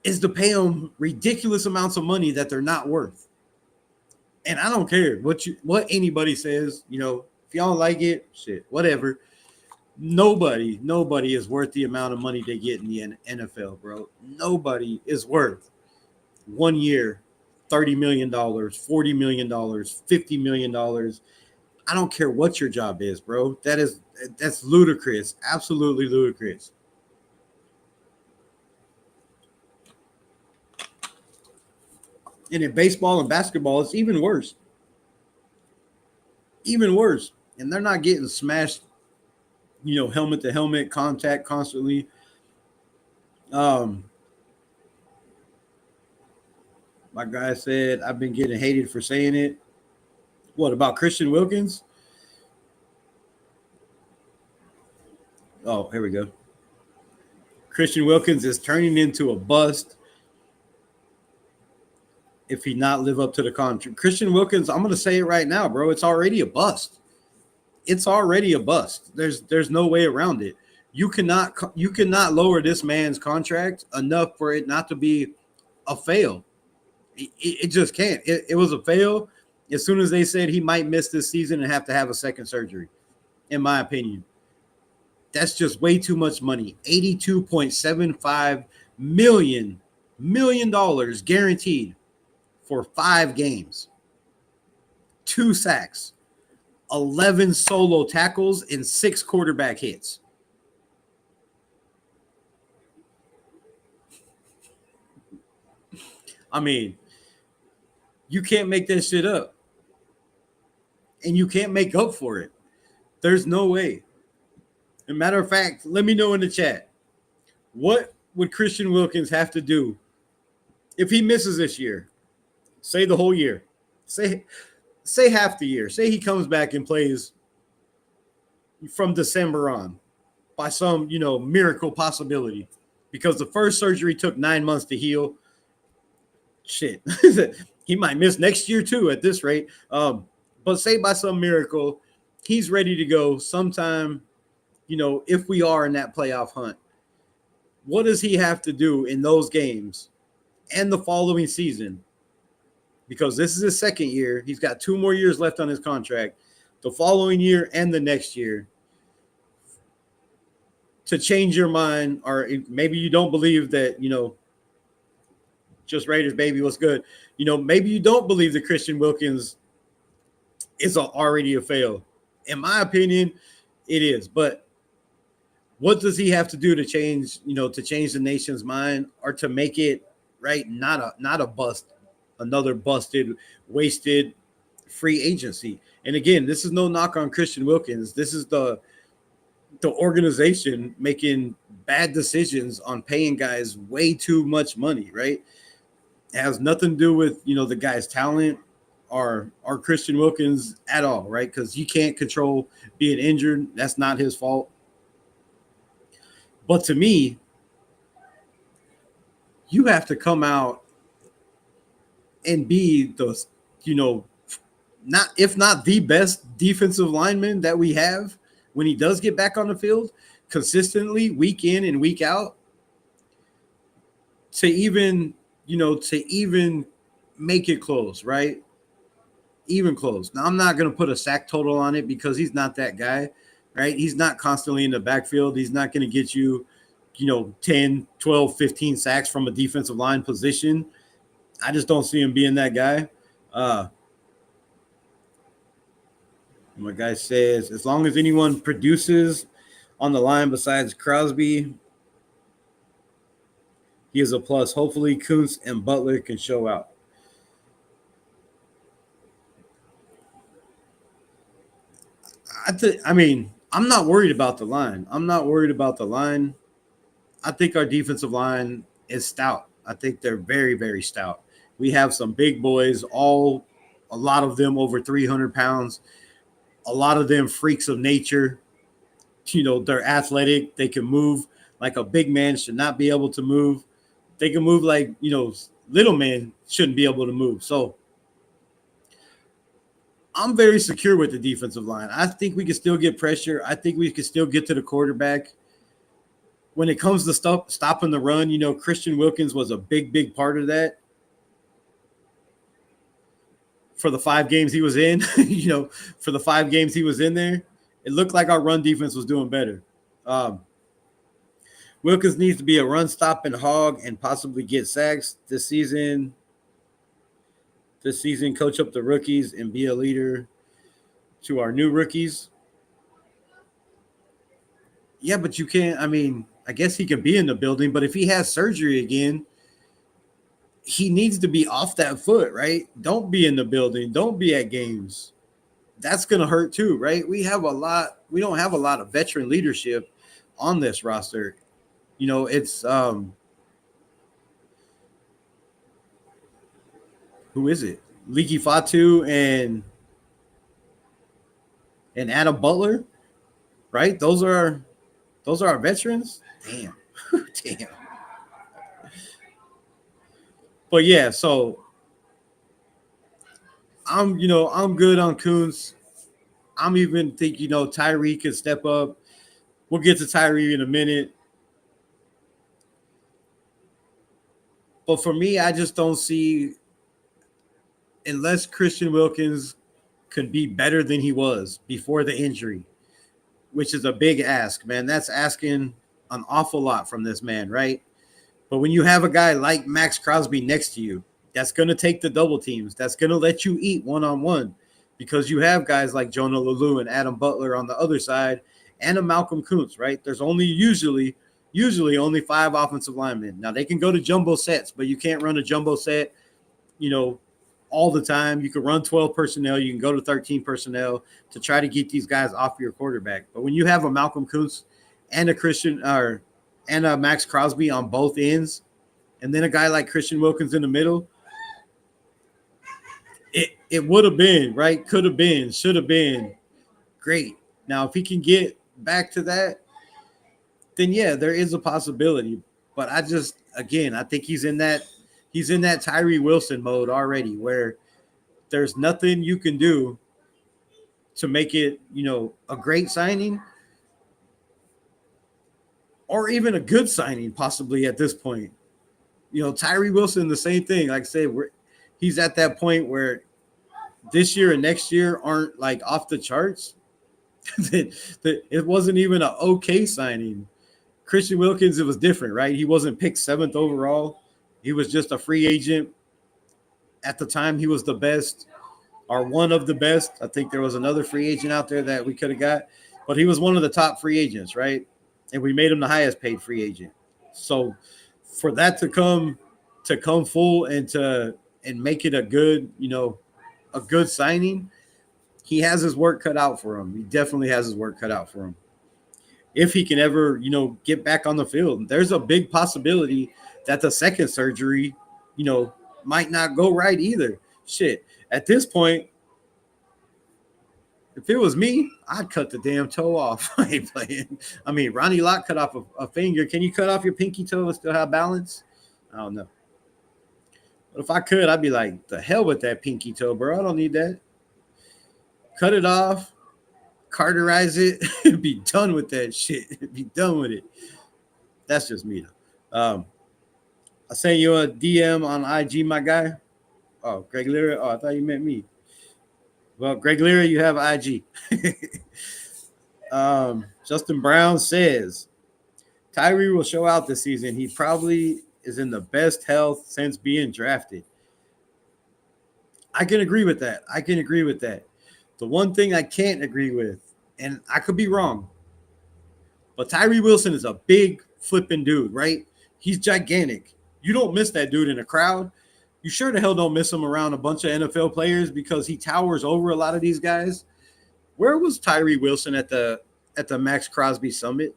is to pay them ridiculous amounts of money that they're not worth. And I don't care what anybody says, if y'all don't like it, shit, whatever. Nobody is worth the amount of money they get in the NFL, bro. Nobody is worth 1 year, $30 million, $40 million, $50 million. I don't care what your job is, bro. That's ludicrous. Absolutely ludicrous. And in baseball and basketball, it's even worse. Even worse. And they're not getting smashed, helmet to helmet contact constantly. My guy said, I've been getting hated for saying it. What about Christian Wilkins? Oh, here we go. Christian Wilkins is turning into a bust if he not live up to the contract. Christian Wilkins, I'm going to say it right now, bro. It's already a bust. It's already a bust. There's no way around it. You cannot lower this man's contract enough for it not to be a fail. It just can't. It was a fail as soon as they said he might miss this season and have to have a second surgery, in my opinion. That's just way too much money. $82.75 million guaranteed for 5 games. 2 sacks. 11 solo tackles and 6 quarterback hits. You can't make that shit up. And you can't make up for it. There's no way. As a matter of fact, let me know in the chat. What would Christian Wilkins have to do if he misses this year? Say the whole year. Say half the year. Say he comes back and plays from December on by some, miracle possibility, because the first surgery took 9 months to heal. Shit. He might miss next year too at this rate. But say by some miracle, he's ready to go sometime, if we are in that playoff hunt. What does he have to do in those games and the following season? Because this is his second year. He's got 2 more years left on his contract. The following year and the next year to change your mind, or maybe you don't believe that, just Raiders, baby, what's good? Maybe you don't believe that Christian Wilkins is already a fail. In my opinion, it is. But what does he have to do to change the nation's mind, or to make it right? Not a bust, another busted, wasted free agency. And again, this is no knock on Christian Wilkins. This is the organization making bad decisions on paying guys way too much money, right? It has nothing to do with, the guy's talent or Christian Wilkins at all, right? Because you can't control being injured. That's not his fault. But to me, you have to come out and be the, not if not the best defensive lineman that we have when he does get back on the field consistently, week in and week out, to even make it close, right? Even close. Now, I'm not going to put a sack total on it because he's not that guy, right? He's not constantly in the backfield. He's not going to get you, 10, 12, 15 sacks from a defensive line position. I just don't see him being that guy. My guy says, as long as anyone produces on the line besides Crosby, he is a plus. Hopefully, Kuntz and Butler can show out. I'm not worried about the line. I think our defensive line is stout. I think they're very, very stout. We have some big boys, a lot of them over 300 pounds. A lot of them freaks of nature. They're athletic. They can move like a big man should not be able to move. They can move like, little men shouldn't be able to move. So I'm very secure with the defensive line. I think we can still get pressure. I think we can still get to the quarterback. When it comes to stopping the run, Christian Wilkins was a big, big part of that. For the 5 games he was in, for the 5 games he was in there, it looked like our run defense was doing better. Wilkins needs to be a run, stop, and hog and possibly get sacks this season. Coach up the rookies and be a leader to our new rookies. Yeah, but you can't. I guess he could be in the building, but if he has surgery again, he needs to be off that foot, right? Don't be in the building. Don't be at games. That's going to hurt too, right? We don't have a lot of veteran leadership on this roster. It's who is it? Leaky Fatu and Adam Butler, right? Those are our veterans. Damn. Damn. But yeah, so I'm good on Kuntz. I'm even think, Tyree can step up. We'll get to Tyree in a minute. But for me, I just don't see, unless Christian Wilkins could be better than he was before the injury, which is a big ask, man. That's asking an awful lot from this man, right? But when you have a guy like Max Crosby next to you, that's going to take the double teams. That's going to let you eat one-on-one because you have guys like Jonah Lulu and Adam Butler on the other side and a Malcolm Kuntz, right? There's only usually only 5 offensive linemen. Now, they can go to jumbo sets, but you can't run a jumbo set, all the time. You can run 12 personnel. You can go to 13 personnel to try to get these guys off your quarterback. But when you have a Malcolm Kuntz and a Max Crosby on both ends, and then a guy like Christian Wilkins in the middle, it would have been, right? Could have been, should have been great. Now, if he can get back to that, then yeah, there is a possibility. But I think he's in that Tyree Wilson mode already, where there's nothing you can do to make it, a great signing. or even a good signing possibly at this point. You know, Tyree Wilson, the same thing. Like I said, he's at that point where this year and next year aren't like off the charts. It wasn't even an okay signing. Christian Wilkins, it was different, right? He wasn't picked 7th overall. He was just a free agent. At the time, he was the best or one of the best. I think there was another free agent out there that we could have got, but he was one of the top free agents, right? And we made him the highest paid free agent. So for that to come full and make it a good, a good signing, he has his work cut out for him. He definitely has his work cut out for him. If he can ever, get back on the field, there's a big possibility that the second surgery, might not go right either. Shit. At this point, if it was me, I'd cut the damn toe off. I ain't playing. I mean, Ronnie Lott cut off a finger. Can you cut off your pinky toe and still have balance? I don't know. But if I could, I'd be like, the hell with that pinky toe, bro. I don't need that. Cut it off, carterize it, be done with that shit. Be done with it. That's just me, though. I sent you a DM on IG, my guy. Oh, Greg Lira. Oh, I thought you meant me. Well, Greg Lira, you have IG. Justin Brown says, Tyree will show out this season. He probably is in the best health since being drafted. I can agree with that. The one thing I can't agree with, and I could be wrong, but Tyree Wilson is a big flipping dude, right? He's gigantic. You don't miss that dude in a crowd. You sure the hell don't miss him around a bunch of NFL players because he towers over a lot of these guys. Where was Tyree Wilson at the Max Crosby Summit?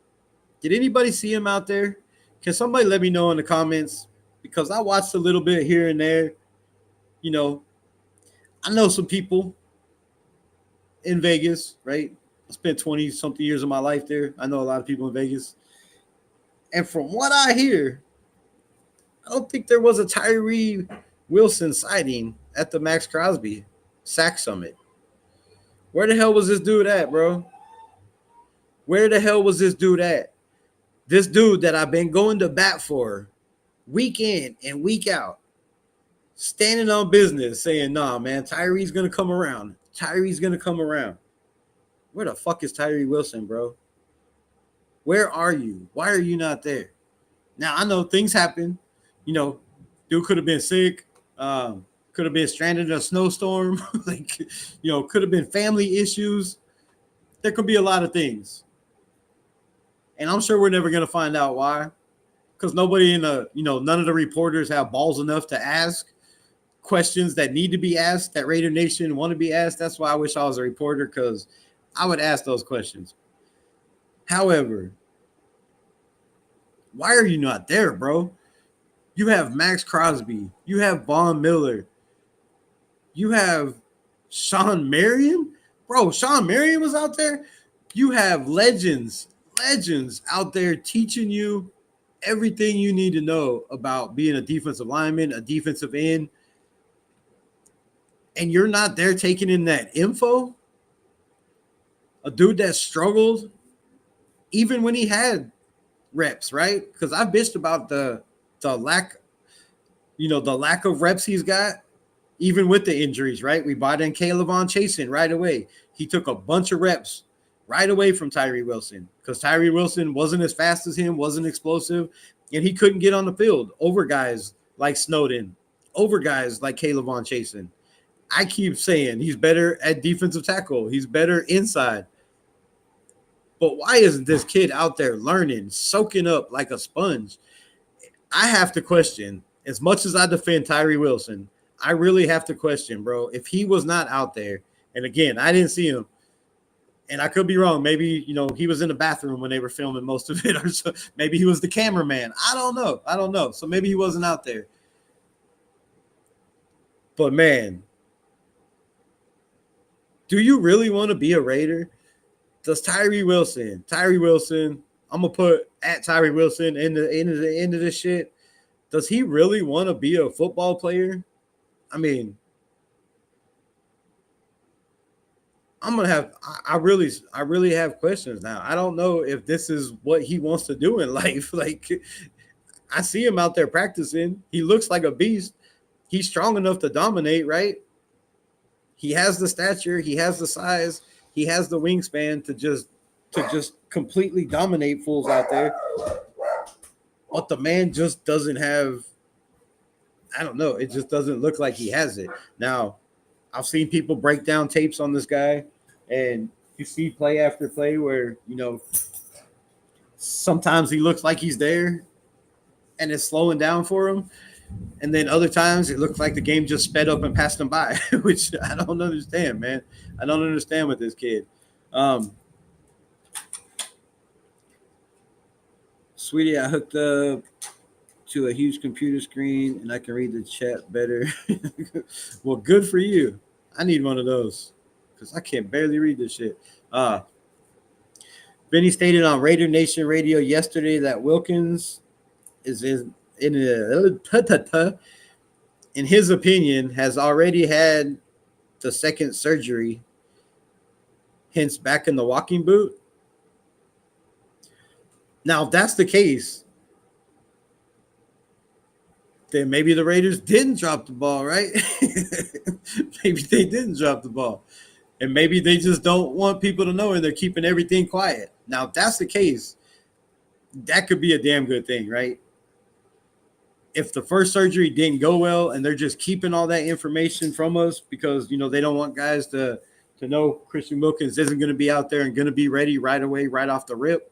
Did anybody see him out there? Can somebody let me know in the comments? Because I watched a little bit here and there. I know some people in Vegas, right? I spent 20-something years of my life there. I know a lot of people in Vegas. And from what I hear, I don't think there was a Tyree Wilson sighting at the Max Crosby Sack Summit. Where the hell was this dude at, bro? Where the hell was this dude at? This dude that I've been going to bat for week in and week out, standing on business saying, nah, man, Tyree's going to come around. Tyree's going to come around. Where the fuck is Tyree Wilson, bro? Where are you? Why are you not there? Now, I know things happen. Dude could have been sick. Could have been stranded in a snowstorm. Could have been family issues. There could be a lot of things. And I'm sure we're never going to find out why. Because nobody none of the reporters have balls enough to ask questions that need to be asked, that Raider Nation want to be asked. That's why I wish I was a reporter, because I would ask those questions. However, why are you not there, bro? You have Max Crosby. You have Von Miller. You have Sean Marion. Bro, Sean Marion was out there. You have legends out there teaching you everything you need to know about being a defensive lineman, a defensive end. And you're not there taking in that info. A dude that struggled even when he had reps, right? Because I bitched about the lack of reps he's got, even with the injuries, right? We brought in Kayvon Chasen right away. He took a bunch of reps right away from Tyree Wilson because Tyree Wilson wasn't as fast as him, wasn't explosive, and he couldn't get on the field over guys like Snowden, over guys like Kayvon Chasen. I keep saying he's better at defensive tackle. He's better inside. But why isn't this kid out there learning, soaking up like a sponge? I have to question, as much as I defend Tyree Wilson, I really have to question, bro, if he was not out there. And again, I didn't see him. And I could be wrong. Maybe, he was in the bathroom when they were filming most of it. Or so, maybe he was the cameraman. I don't know. So maybe he wasn't out there. But, man, do you really want to be a Raider? Does Tyree Wilson, I'm going to put at Tyree Wilson in the end of this shit. Does he really want to be a football player? I mean, I'm gonna have. I really have questions now. I don't know if this is what he wants to do in life. Like, I see him out there practicing. He looks like a beast. He's strong enough to dominate, right? He has the stature. He has the size. He has the wingspan to just completely dominate fools out there. But the man just doesn't have. I don't know. It just doesn't look like he has it. Now, I've seen people break down tapes on this guy, and you see play after play where, sometimes he looks like he's there and it's slowing down for him. And then other times it looks like the game just sped up and passed him by, which I don't understand, man. I don't understand with this kid. Sweetie, I hooked up to a huge computer screen and I can read the chat better. Well, good for you. I need one of those because I can't barely read this shit. Benny stated on Raider Nation Radio yesterday that Wilkins is in his opinion, has already had the second surgery, hence back in the walking boot. Now, if that's the case, then maybe the Raiders didn't drop the ball, right? Maybe they didn't drop the ball. And maybe they just don't want people to know and they're keeping everything quiet. Now, if that's the case, that could be a damn good thing, right? If the first surgery didn't go well and they're just keeping all that information from us because, they don't want guys to know Christian Wilkins isn't going to be out there and going to be ready right away, right off the rip,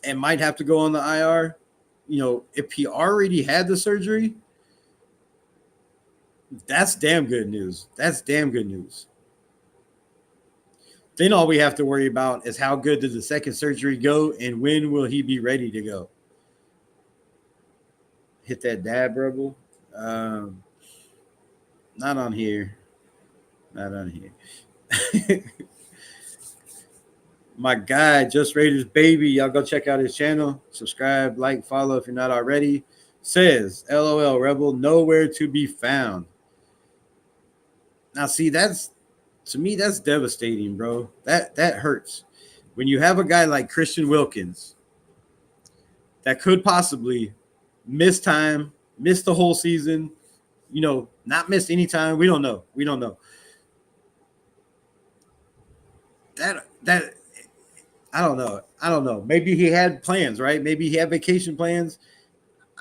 and might have to go on the IR. If he already had the surgery, that's damn good news. That's damn good news. Then all we have to worry about is how good did the second surgery go and when will he be ready to go? Hit that dab, Rebel. Not on here. Not on here. My guy, Just Raiders Baby. Y'all go check out his channel. Subscribe, like, follow if you're not already. Says, LOL, Rebel, nowhere to be found. Now, see, to me, that's devastating, bro. That hurts. When you have a guy like Christian Wilkins that could possibly miss time, miss the whole season, not miss any time. We don't know. That I don't know. Maybe he had plans, right? Maybe he had vacation plans.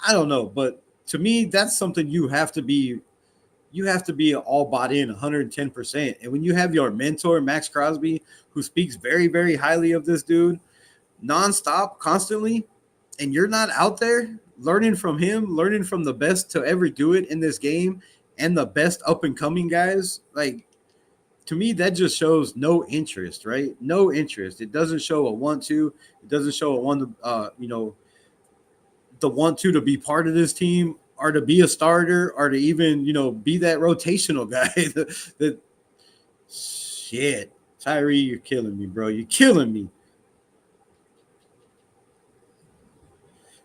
I don't know. But to me, that's something you have to be all bought in 110%. And when you have your mentor, Max Crosby, who speaks very, very highly of this dude nonstop, constantly, and you're not out there learning from him, learning from the best to ever do it in this game and the best up and coming guys, like, to me, that just shows no interest, right? No interest. It doesn't show a want to. It doesn't show a want to, the want to be part of this team or to be a starter or to even, be that rotational guy. that shit. Tyree, you're killing me, bro. You're killing me.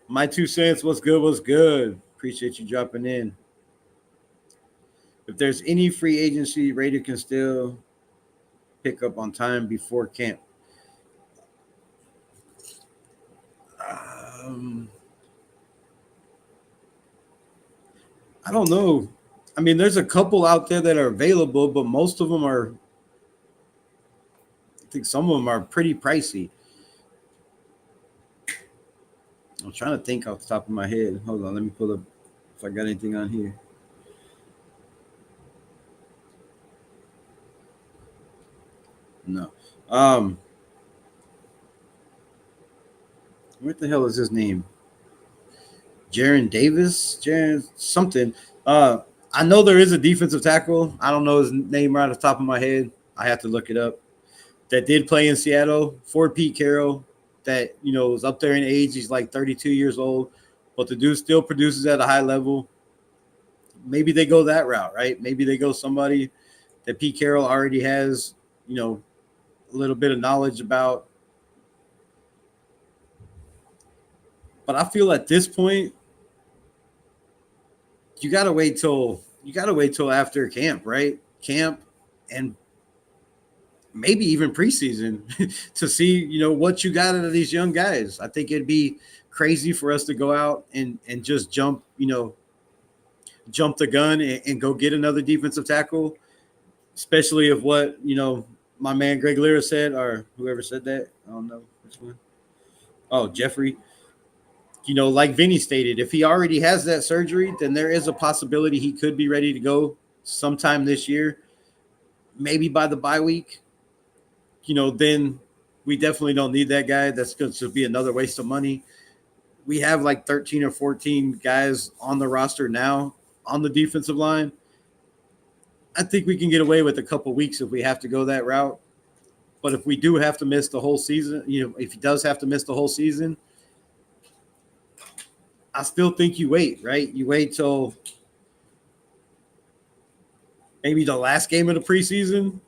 My 2 cents. What's good? What's good? Appreciate you dropping in. If there's any free agency, Raider can still pick up on time before camp. I don't know. I mean, there's a couple out there that are available, but most of them are, I think some of them are pretty pricey. I'm trying to think off the top of my head. Hold on, let me pull up if I got anything on here. No. What the hell is his name? Jaron Davis? Jaron something. I know there is a defensive tackle. I don't know his name right off the top of my head. I have to look it up. That did play in Seattle for Pete Carroll. That, was up there in age. He's like 32 years old. But the dude still produces at a high level. Maybe they go that route, right? Maybe they go somebody that Pete Carroll already has, a little bit of knowledge about. But I feel at this point, you gotta wait till after camp, right? Camp and maybe even preseason to see, what you got out of these young guys. I think it'd be crazy for us to go out and just jump the gun and go get another defensive tackle, especially if what, my man Greg Lira said, or whoever said that. I don't know which one. Oh, Jeffrey. Like Vinny stated, if he already has that surgery, then there is a possibility he could be ready to go sometime this year, maybe by the bye week. Then we definitely don't need that guy. That's going to be another waste of money. We have like 13 or 14 guys on the roster now on the defensive line. I think we can get away with a couple weeks if we have to go that route. But if we do have to miss the whole season, if he does have to miss the whole season, I still think you wait, right? You wait till maybe the last game of the preseason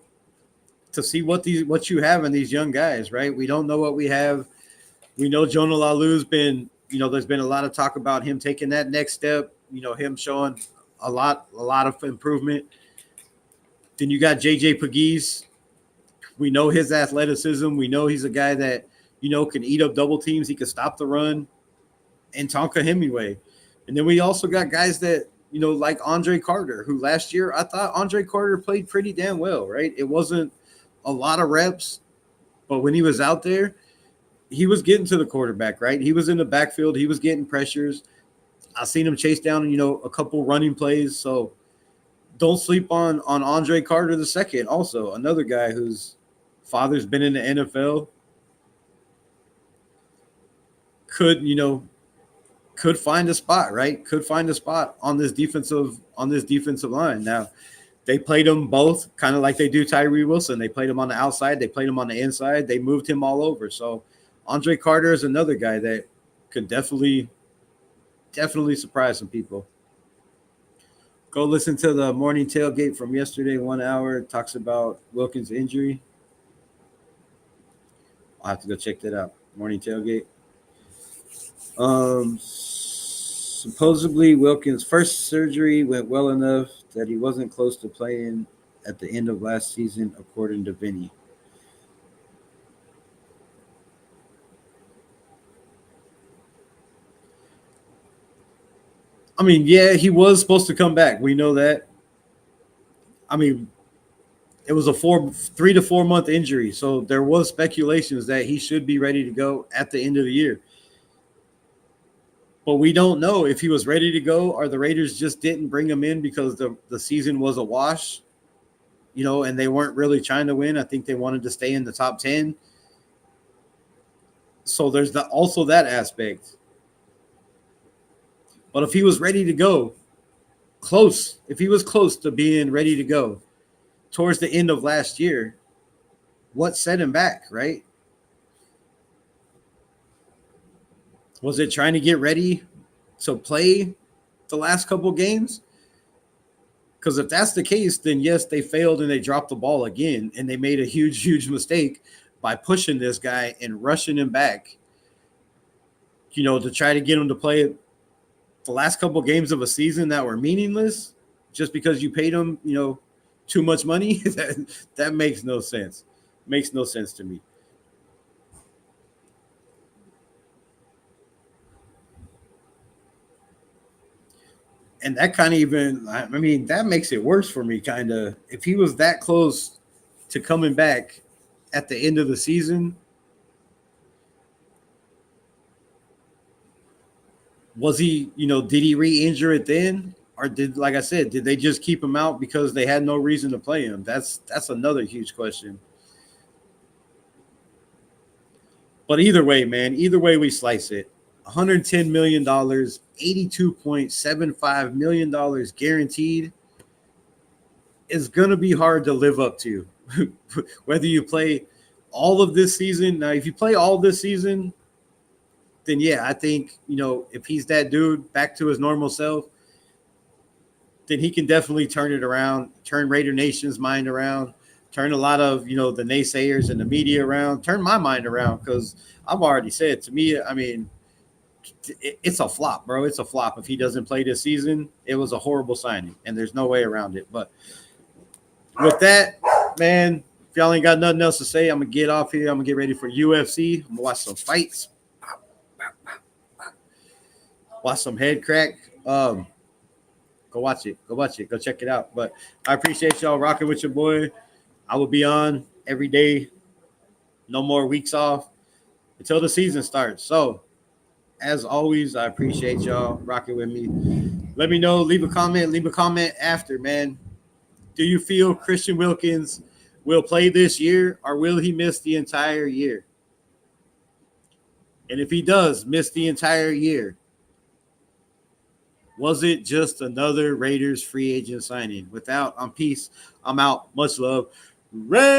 to see what you have in these young guys, right? We don't know what we have. We know Jonah Lalu's been, there's been a lot of talk about him taking that next step, him showing a lot of improvement. Then you got JJ Pegues. We know his athleticism. We know he's a guy that, can eat up double teams. He can stop the run. And Tonka Hemingway. And then we also got guys that, like Andre Carter, who last year I thought Andre Carter played pretty damn well, right? It wasn't a lot of reps, but when he was out there, he was getting to the quarterback, right? He was in the backfield. He was getting pressures. I seen him chase down, a couple running plays. So don't sleep on Andre Carter II, also another guy whose father's been in the NFL. Could find a spot, right? Could find a spot on this defensive line. Now, they played them both kind of like they do Tyree Wilson. They played him on the outside. They played him on the inside. They moved him all over. So Andre Carter is another guy that could definitely surprise some people. Go listen to the morning tailgate from yesterday, 1 hour. It talks about Wilkins' injury. I'll have to go check that out. Morning tailgate. Supposedly Wilkins' first surgery went well enough that he wasn't close to playing at the end of last season, according to Vinny. I mean, yeah, he was supposed to come back. We know that. I mean, it was a 3 to 4 month injury, so there was speculations that he should be ready to go at the end of the year. But we don't know if he was ready to go or the Raiders just didn't bring him in because the season was a wash, and they weren't really trying to win. I think they wanted to stay in the top 10. So there's also that aspect. But if he was ready to go, if he was close to being ready to go towards the end of last year, what set him back, right? Was it trying to get ready to play the last couple games? Because if that's the case, then yes, they failed and they dropped the ball again, and they made a huge, huge mistake by pushing this guy and rushing him back, to try to get him to play the last couple games of a season that were meaningless just because you paid him, too much money. That makes no sense. Makes no sense to me. And that kind of that makes it worse for me, kind of. If he was that close to coming back at the end of the season, was he, did he re-injure it then? Or like I said, did they just keep him out because they had no reason to play him? That's another huge question. But either way, man, we slice it. $110 million, $82.75 million guaranteed is going to be hard to live up to. Whether you play all of this season. Now, if you play all this season, then yeah, I think, if he's that dude back to his normal self, then he can definitely turn it around, turn Raider Nation's mind around, turn a lot of, the naysayers and the media around, turn my mind around, because I've already said, to me, it's a flop, bro. It's a flop. If he doesn't play this season, it was a horrible signing, and there's no way around it. But with that, man, If y'all ain't got nothing else to say, I'm going to get off here. I'm going to get ready for UFC. I'm going to watch some fights. Watch some head crack. Go watch it. Go watch it. Go check it out. But I appreciate y'all rocking with your boy. I will be on every day. No more weeks off until the season starts. So, as always, I appreciate y'all rocking with me. Let me know. Leave a comment. Leave a comment after, man. Do you feel Christian Wilkins will play this year, or will he miss the entire year? And if he does miss the entire year, was it just another Raiders free agent signing? I'm peace. I'm out. Much love. Raiders.